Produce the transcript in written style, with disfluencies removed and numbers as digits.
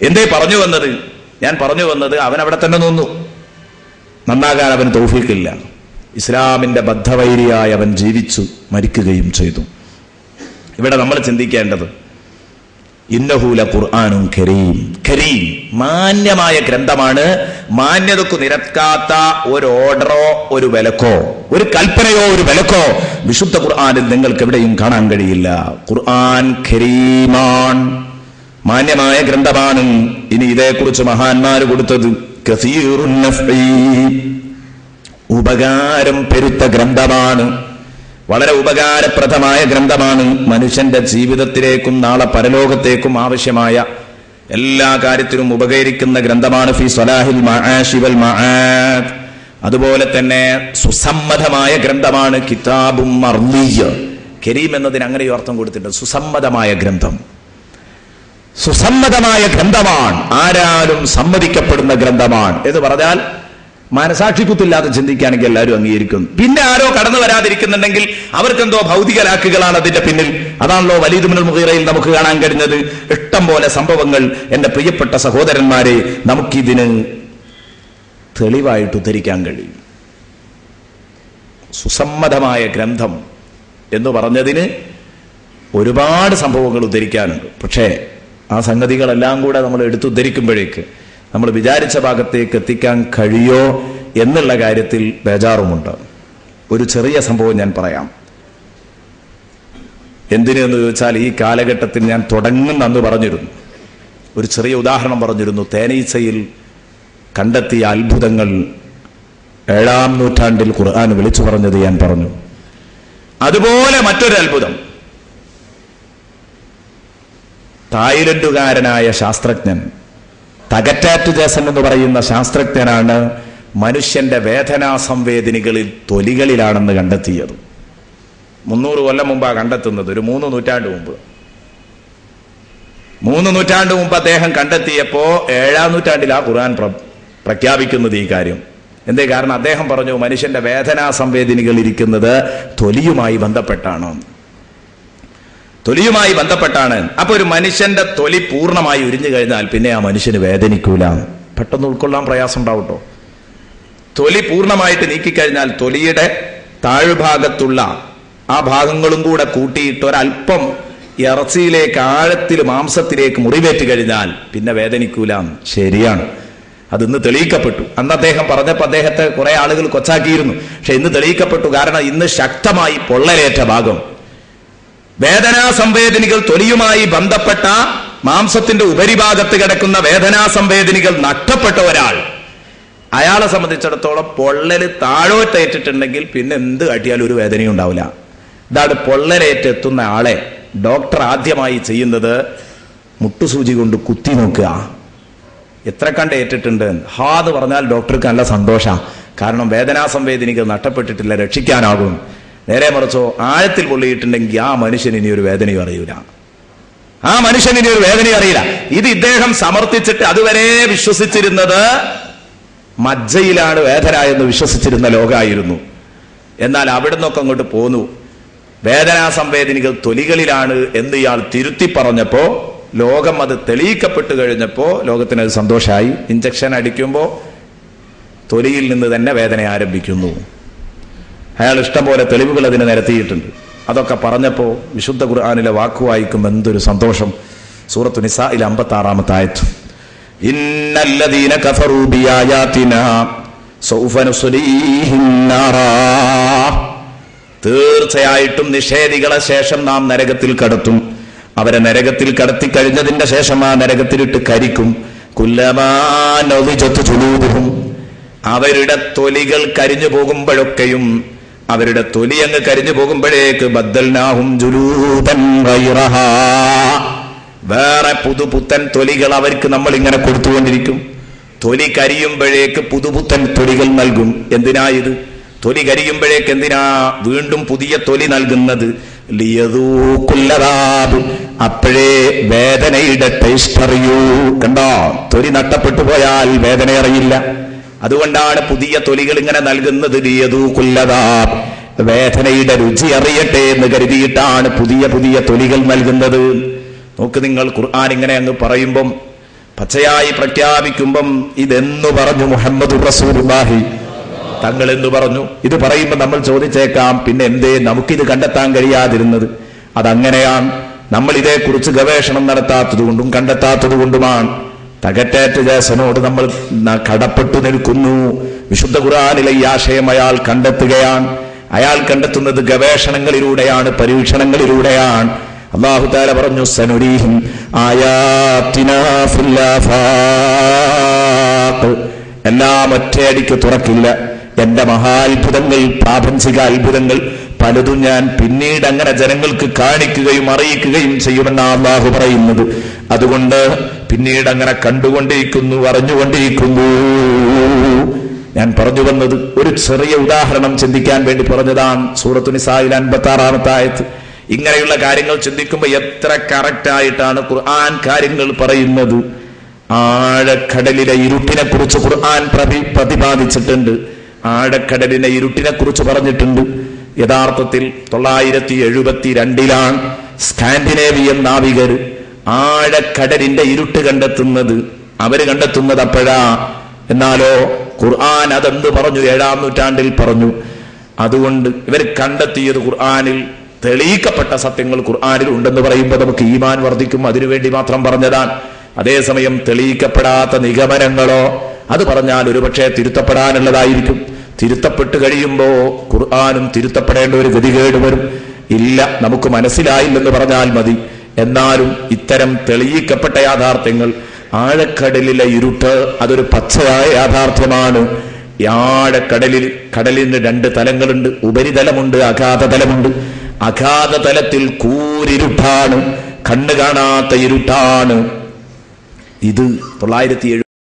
എന്തേ പറഞ്ഞു വന്നത്? ഞാൻ പറഞ്ഞു വന്നത് അവൻ അവിടെ തന്നെ നിന്നു. നന്നാകാൻ അവന് തൗഫീഖില്ല. ഇസ്ലാമിന്റെ ബദ്ധവൈരിയായി അവൻ ജീവിച്ചു മരിക്കുകയും ചെയ്തു. ഇവിടെ നമ്മൾ ചിന്തിക്കേണ്ടത് ഇന്നഹു ലഖുർആനുൻ കരീം. കരീം മാന്യമായ ഗ്രന്ഥമാണ്. മാന്യതക്കു നിരക്കാത്ത ഒരു ഓർഡറോ ഒരു വിലക്കോ ഒരു കൽപ്പനയോ ഒരു വിലക്കോ വിശുദ്ധ ഖുർആനിൽ നിങ്ങൾക്ക് എവിടെയും കാണാൻ കഴിയില്ല. ഖുർആൻ കരീമാൻ, മാന്യമായ ഗ്രന്ഥമാണ്. ഇനി ഇതേക്കുറിച്ച് മഹാന്മാര് കൊടുത്തത് കസീറുൻ നഫ്ഈ, ഉപകാരം പെരുത്ത ഗ്രന്ഥമാണ്, വളരെ ഉപകാരപ്രദമായ ഗ്രന്ഥമാണ്. മനുഷ്യന്റെ ജീവിതത്തിലേക്കും നാളെ പരലോകത്തേക്കും ആവശ്യമായ എല്ലാ കാര്യത്തിലും ഉപകരിക്കുന്ന ഗ്രന്ഥമാണ്. ഫി സ്വലാഹിൽ മആശി വൽ മആദ്. അതുപോലെ തന്നെ സുസമ്മതമായ ഗ്രന്ഥമാണ്. കിതാബും മർളിയ്യ. കരീം എന്നതിന് അങ്ങനെ അർത്ഥം കൊടുത്തിട്ടുണ്ട്. സുസമ്മതമായ ഗ്രന്ഥം, സുസമ്മതമായ ഗ്രന്ഥമാണ്, ആരാലും സമ്മതിക്കപ്പെടുന്ന ഗ്രന്ഥമാണ് എന്ന് പറഞ്ഞാൽ മനസാക്ഷിക്കുത്തില്ലാതെ ചിന്തിക്കുകയാണെങ്കിൽ എല്ലാവരും അംഗീകരിക്കുന്നു. പിന്നെ ആരോ കടന്നു വരാതിരിക്കുന്നുണ്ടെങ്കിൽ അവർക്കെന്തോ ഭൗതിക ലാക്കുകളാണ് അതിന്റെ പിന്നിൽ. അതാണല്ലോ വലീദ് ഇബ്നുൽ മുഗീറയിൽ നമുക്ക് കാണാൻ കഴിഞ്ഞത്. ഇഷ്ടം പോലെ സംഭവങ്ങൾ. എന്റെ പ്രിയപ്പെട്ട സഹോദരന്മാരെ, നമുക്കിതിന് തെളിവായിട്ട് ഉദ്ധരിക്കാൻ കഴിയും. സുസമ്മതമായ ഗ്രന്ഥം എന്ന് പറഞ്ഞതിന് ഒരുപാട് സംഭവങ്ങൾ ഉദ്ധരിക്കാനുണ്ട്. പക്ഷേ ആ സംഗതികളെല്ലാം കൂടെ നമ്മൾ എടുത്തുദ്ധരിക്കുമ്പോഴേക്ക് നമ്മൾ വിചാരിച്ച ഭാഗത്തേക്ക് എത്തിക്കാൻ കഴിയോ എന്നുള്ള കാര്യത്തിൽ ബേജാറുമുണ്ട്. ഒരു ചെറിയ സംഭവം ഞാൻ പറയാം. എന്തിനെന്ന് ചോദിച്ചാൽ, ഈ കാലഘട്ടത്തിൽ ഞാൻ തുടങ്ങുന്നെന്ന് പറഞ്ഞിരുന്നു. ഒരു ചെറിയ ഉദാഹരണം പറഞ്ഞിരുന്നു. തേനീച്ചയിൽ കണ്ടെത്തിയ അത്ഭുതങ്ങൾ 7-ാം നൂറ്റാണ്ടിൽ ഖുർആൻ വിളിച്ചു പറഞ്ഞത് ഞാൻ പറഞ്ഞു. അതുപോലെ മറ്റൊരു അത്ഭുതം, തായ്ലൻഡുകാരനായ ശാസ്ത്രജ്ഞൻ തകറ്റാറ്റ് ജേസൻ എന്ന് പറയുന്ന ശാസ്ത്രജ്ഞനാണ് മനുഷ്യന്റെ വേദനാ സംവേദനികളിൽ തൊലികളിലാണെന്ന് കണ്ടെത്തിയത്. 300 കൊല്ലം മുമ്പാണ് കണ്ടെത്തുന്നത്. ഒരു 3 നൂറ്റാണ്ട് മുമ്പ്. 3 നൂറ്റാണ്ട് മുമ്പ് അദ്ദേഹം കണ്ടെത്തിയപ്പോ 7-ാം നൂറ്റാണ്ടിൽ ആ ഖുർആൻ പ്രഖ്യാപിക്കുന്നത് ഈ കാര്യം. എന്തേ? കാരണം അദ്ദേഹം പറഞ്ഞു മനുഷ്യന്റെ വേദനാ സംവേദനികൾ ഇരിക്കുന്നത് തൊലിയുമായി ബന്ധപ്പെട്ടാണ്. തൊലിയുമായി ബന്ധപ്പെട്ടാണ്. അപ്പൊ ഒരു മനുഷ്യന്റെ തൊലി പൂർണ്ണമായി ഉരിഞ്ഞു കഴിഞ്ഞാൽ പിന്നെ ആ മനുഷ്യന് വേദനിക്കൂല. പെട്ടെന്ന് ഉൾക്കൊള്ളാൻ പ്രയാസം ഉണ്ടാവട്ടോ. തൊലി പൂർണ്ണമായിട്ട് നീക്കിക്കഴിഞ്ഞാൽ തൊലിയുടെ താഴ്ഭാഗത്തുള്ള ആ ഭാഗങ്ങളും കൂടെ കൂട്ടിയിട്ട് ഒരല്പം ഇറച്ചിയിലേക്ക്, ആഴത്തിൽ മാംസത്തിലേക്ക് മുറിവേറ്റ് കഴിഞ്ഞാൽ പിന്നെ വേദനിക്കൂല. ശരിയാണ്, അതിന്ന് തെളിയിക്കപ്പെട്ടു. അന്ന് അദ്ദേഹം പറഞ്ഞപ്പോൾ അദ്ദേഹത്തെ കുറെ ആളുകൾ കൊച്ചാക്കിയിരുന്നു. പക്ഷെ ഇന്ന് തെളിയിക്കപ്പെട്ടു. കാരണം ഇന്ന് ശക്തമായി പൊള്ളലേറ്റ ഭാഗം, വേദനാ സംവേദനികൾ തൊലിയുമായി ബന്ധപ്പെട്ട മാംസത്തിന്റെ ഉപരിഭാഗത്ത് കിടക്കുന്ന വേദനാ സംവേദനികൾ നഷ്ടപ്പെട്ട ഒരാൾ, അയാളെ സംബന്ധിച്ചിടത്തോളം പൊള്ളല് താഴോട്ടേറ്റിട്ടുണ്ടെങ്കിൽ പിന്നെ എന്ത് കാട്ടിയാലും ഒരു വേദനയും ഉണ്ടാവില്ല. ഇതാണ് പൊള്ളലേറ്റെത്തുന്ന ആളെ ഡോക്ടർ ആദ്യമായി ചെയ്യുന്നത് മുട്ടുസൂചി കൊണ്ട് കുത്തി നോക്കുക. എത്ര കണ്ട് ഏറ്റിട്ടുണ്ട് എന്ന് പറഞ്ഞാൽ ഡോക്ടർക്ക് നല്ല സന്തോഷമാണ്. കാരണം വേദനാ സംവേദനികൾ നഷ്ടപ്പെട്ടിട്ടില്ല, രക്ഷിക്കാനാകും. നേരെ മറിച്ചോ ആഴത്തിൽ പൊള്ളിയിട്ടുണ്ടെങ്കിൽ ആ മനുഷ്യന് ഇനി ഒരു വേദനയും അറിയില്ല. ആ മനുഷ്യന് ഇനി ഒരു വേദനയും അറിയില്ല. ഇത് ഇദ്ദേഹം സമർത്ഥിച്ചിട്ട് അതുവരെ വിശ്വസിച്ചിരുന്നത് മജ്ജയിലാണ് വേദന എന്ന് വിശ്വസിച്ചിരുന്ന ലോകമായിരുന്നു. എന്നാൽ അവിടെ നിന്നൊക്കെ അങ്ങോട്ട് പോന്നു. വേദനാ സംവേദനികൾ തൊലികളിലാണ് എന്ന് ഇയാൾ തിരുത്തി പറഞ്ഞപ്പോ, ലോകം അത് തെളിയിക്കപ്പെട്ടു കഴിഞ്ഞപ്പോ ലോകത്തിന് അത് സന്തോഷമായി. ഇഞ്ചക്ഷൻ അടിക്കുമ്പോൾ തൊലിയിൽ നിന്ന് തന്നെ വേദന ആരംഭിക്കുന്നു. അയാൾ ഇഷ്ടംപോലെ തെളിവുകൾ അതിന് നിരത്തിയിട്ടുണ്ട്. അതൊക്കെ പറഞ്ഞപ്പോ വിശുദ്ധ ഖുർആനിലെ വാക്കു വായിക്കുമ്പോൾ എന്തൊരു സന്തോഷം. സൂറത്തു നിസാഇൽ 56-ാമത്തെ ആയത്ത്, ഇന്നല്ലദീന കഫറൂ ബിആയാതിനാ സൗഫ നുസ്ലീഹിം നാറാ. തീർച്ചയായിട്ടും നിഷേധികളെ ശേഷം നാം നരകത്തിൽ കടത്തും. അവരെ നരകത്തിൽ കടത്തി കഴിഞ്ഞതിന്റെ ശേഷം ആ നരകത്തിലിട്ട് കരിക്കും. കുല്ലമാ നദിജത് ജുലൂദുഹും, അവരുടെ തൊലികൾ കരിഞ്ഞു പോകുമ്പോഴൊക്കെയും, അവരുടെ തൊലി അങ്ങ് കരിഞ്ഞു പോകുമ്പോഴേക്ക് ബദ്ദൽനാഹും ജുലൂദൻ ഗൈറഹാ, വേറെ പുതുപുത്തൻ തൊലികൾ അവർക്ക് നമ്മൾ ഇങ്ങനെ കൊടുത്തുകൊണ്ടിരിക്കും. തൊലി കരിയുമ്പോഴേക്ക് പുതുപുത്തൻ തൊലികൾ നൽകും. എന്തിനാ ഇത്? തൊലി കരിയുമ്പോഴേക്ക് എന്തിനാ വീണ്ടും പുതിയ തൊലി നൽകുന്നത്? ലിയദൂഖുല്ലദാബ്, അപ്പോഴേ വേദനയുടെ ടേസ്റ്റ് അറിയൂ. കണ്ടോ, തൊലി നഷ്ടപ്പെട്ടു പോയാൽ വേദന അറിയില്ല. അതുകൊണ്ടാണ് പുതിയ തൊലികൾ ഇങ്ങനെ നൽകുന്നത്. ലിയദൂഖുല്ലദാബ്, വേദനയുടെ രുചി അറിയട്ടെ എന്ന് കരുതിയിട്ടാണ് പുതിയ പുതിയ തൊലികൾ നൽകുന്നത്. നോക്ക് നിങ്ങൾ, ഖുർആൻ ഇങ്ങനെ അങ്ങ് പറയുമ്പം പച്ചയായി പ്രഖ്യാപിക്കുമ്പം ഇതെന്നു പറഞ്ഞു മുഹമ്മദ് റസൂലുള്ളാഹി തങ്ങൾ എന്ന് പറഞ്ഞു. ഇത് പറയുമ്പോൾ നമ്മൾ ചോദിച്ചേക്കാം, പിന്നെ എന്തേ നമുക്കിത് കണ്ടെത്താൻ കഴിയാതിരുന്നത്? അതങ്ങനെയാണ്. നമ്മൾ ഇതേക്കുറിച്ച് ഗവേഷണം നടത്താത്തത് കൊണ്ടും കണ്ടെത്താത്തത് കൊണ്ടുമാണ്. തകറ്റേറ്റ ജേസനോട് നമ്മൾ കടപ്പെട്ടു നിൽക്കുന്നു. വിശുദ്ധ ഖുർആനിലെ ഈ ആശയം അയാൾ കണ്ടെത്തുകയാണ്. അയാൾ കണ്ടെത്തുന്നത് ഗവേഷണങ്ങളിലൂടെയാണ്, പരീക്ഷണങ്ങളിലൂടെയാണ്. അല്ലാഹു തആല പറഞ്ഞു, സനുരീഹിം ആയാതിനാ ഫിൽ ആഫാഖ്. എല്ലാം ഒറ്റയടിക്ക് തുറക്കില്ല. എന്റെ മഹാത്ഭുതങ്ങൾ, പ്രാപഞ്ചിക അത്ഭുതങ്ങൾ പലതും ഞാൻ പിന്നീട് അങ്ങനെ ജനങ്ങൾക്ക് കാണിക്കുകയും അറിയിക്കുകയും ചെയ്യുമെന്നാണ് അല്ലാഹു പറയുന്നത്. അതുകൊണ്ട് പിന്നീട് അങ്ങനെ കണ്ടുകൊണ്ടിരിക്കുന്നു, അറിഞ്ഞുകൊണ്ടിരിക്കുന്നു. ഞാൻ പറഞ്ഞു വന്നത് ഒരു ചെറിയ ഉദാഹരണം ചിന്തിക്കാൻ വേണ്ടി പറഞ്ഞതാണ്. സൂറത്തു നിസായിലെ 56-ാമത്തെ ആയത്ത്. ഇങ്ങനെയുള്ള കാര്യങ്ങൾ ചിന്തിക്കുമ്പോൾ എത്ര കറക്റ്റ് ആയിട്ടാണ് ഖുർആൻ കാര്യങ്ങൾ പറയുന്നത്. ആഴക്കടലിലെ ഇരുട്ടിനെ കുറിച്ച് ഖുർആൻ പ്രതിപാദിച്ചിട്ടുണ്ട്. ആഴക്കടലിലെ ഇരുട്ടിനെ കുറിച്ച് പറഞ്ഞിട്ടുണ്ട്. യഥാർത്ഥത്തിൽ 972 സ്കാൻഡിനേവിയൻ നാവികർ ആഴക്കടലിന്റെ ഇരുട്ട് കണ്ടെത്തുന്നത്. അവര് കണ്ടെത്തുന്നത് അപ്പോഴാ. എന്നാലോ ഖുർആൻ അതെന്ത് പറഞ്ഞു? 7-ാം നൂറ്റാണ്ടിൽ പറഞ്ഞു. അതുകൊണ്ട് ഇവർ കണ്ടെത്തിയത് ഖുർആനിൽ തെളിയിക്കപ്പെട്ട സത്യങ്ങൾ ഖുർആനിൽ ഉണ്ടെന്ന് പറയുമ്പോൾ നമുക്ക് ഈമാൻ വർദ്ധിക്കും. അതിനുവേണ്ടി മാത്രം പറഞ്ഞതാണ്. അതേസമയം തെളിയിക്കപ്പെടാത്ത നിഗമനങ്ങളോ അത് പറഞ്ഞാൽ ഒരുപക്ഷെ തിരുത്തപ്പെടാനുള്ളതായിരിക്കും. തിരുത്തപ്പെട്ട് കഴിയുമ്പോ ഖുർആനും തിരുത്തപ്പെടേണ്ട ഒരു ഗതികേട് വരും. ഇല്ല, നമുക്ക് മനസ്സിലായില്ലെന്ന് പറഞ്ഞാൽ മതി. എന്നാലും ഇത്തരം തെളിയിക്കപ്പെട്ട യാഥാർത്ഥ്യങ്ങൾ, ആഴക്കടലിലെ ഇരുട്ട് അതൊരു പച്ചയായ യാഥാർത്ഥ്യമാണ്. കടലിന് 2 തലങ്ങളുണ്ട്. ഉപരിതലമുണ്ട്, അഗാധതലമുണ്ട്. അഗാധതലത്തിൽ കൂരിരുട്ടാണ്, കണ്ണു കാണാത്ത ഇരുട്ടാണ്. ഇത് 907